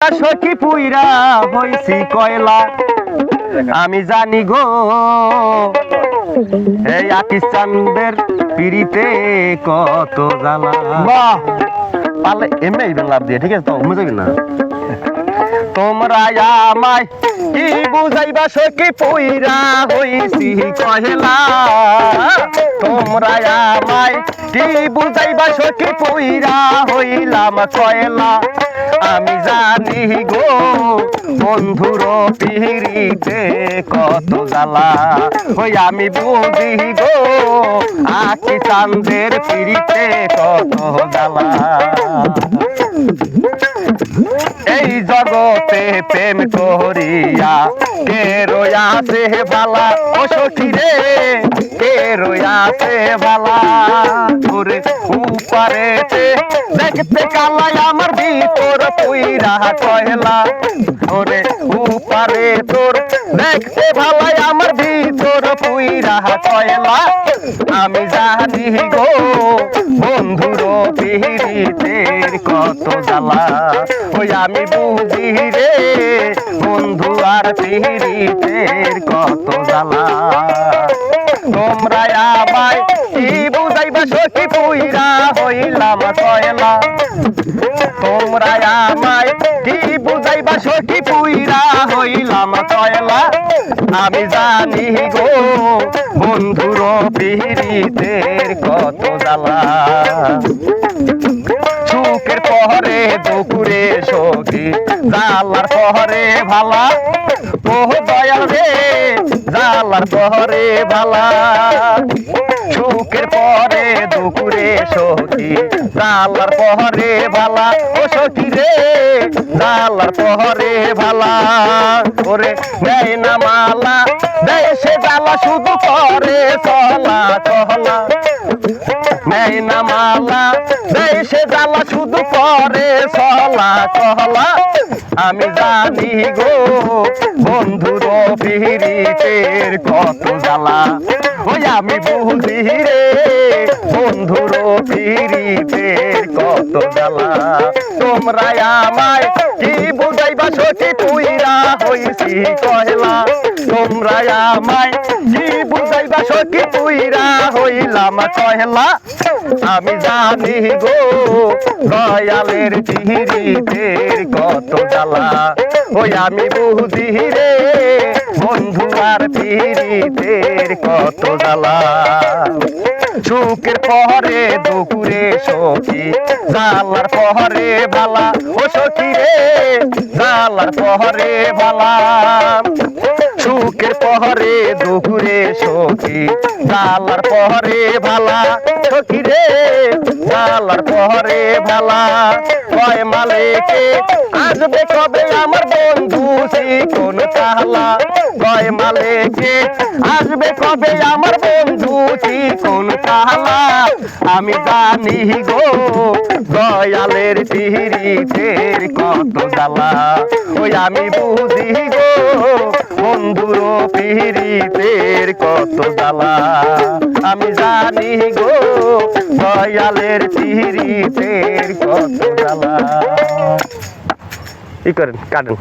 সখী পুইরা হইছি কয়লা আমি জানি গো এই আকিস্তানদের পিড়িতে কত জ্বালা। বাহ পালে এমনি লাভ দিয়ে ঠিক আছে তো বুঝাবি না তোমরা আমায় কি বুঝাইবা সখী পুইরা হইছি কয়লা তোমরা আমায় কি বুঝাইবা সখী পুইরা হইলাম কয়লা আমি জানি গো বন্ধুর পিড়িতে কত জ্বালা ওই আমি বুঝি গো আকিস্তানদের পিড়িতে কত জ্বালা। এই জগতে প্রেম করিয়া কে রয়াছে বালা ও সখী রে কে রয়াছে বালা ওরে উপারেতে দেখতে কালাই আমার ভিতর পুইরা কয়লা ওরে উপারে তোর দেখতে ভালাই আমার ভিতর পুইরা কয়লা আমি জানি গো বন্ধুর পিড়িতের কত জ্বালা ওই আমি বুঝি রে বন্ধু আর পিড়িতের কত জ্বালা। তোমরা আমায় কি বুঝাইবা সখী পুইরা হইলাম কয়লা তোমরা আমায় কি বুঝাইবা সখী পুইরা হইলাম কয়লা আমি জানি গো বন্ধুর পিড়িতের কত জ্বালা। সুখের পহরে দুপুরে সখী জালার পহরে ভালা ও দয়াল রে জালার পহরে ভালা সুখের পরে দুপুরে সখী জালার পহরে ভালা ও সখী রে জালার পহরে ভালা ওরে দেয় না মালা দেয় সে জ্বালা শুধু করে চলা চলা নেয় না মালা দেয় সে জ্বালা শুধু করে চলা চলা আমি জানি গো বন্ধুর পিড়িতের কত জ্বালা ওই আমি বুঝি রে বন্ধুর পিড়িতের কত জ্বালা। তোমরা আমায় কি বুঝাইবা সখী পুইরা হইছি কয়লা তোমরা আমায় কি বুঝাইবা সখী পুইরা হইলাম কয়লা আমি জানি গো দয়ালের পিড়িতের কত জ্বালা ওই আমি বুঝি রে বন্ধু আর পিড়িতের কত জ্বালা। সুখের পহরে দুপুরে সখী জালার পহরে ভালা ও সখী রে জালার পহরে ভালা সুখের পহরে দুপুরে সখী জালার পহরে ভালা সখী রে জালার পহরে ভালা কয় মালিকে আসবে কবে আমার বন্ধু কোন কালা কয় মালিকে আসবে কবে আমার বন্ধু কোন কালা আমি জানি গো দয়ালের পিড়িতের কত জ্বালা ওই আমি বুঝি গো বন্ধুর পিড়িতের কত জ্বালা আমি জানি গো দয়ালের পিড়িতের কত জ্বালা। ই করেন কাটেন।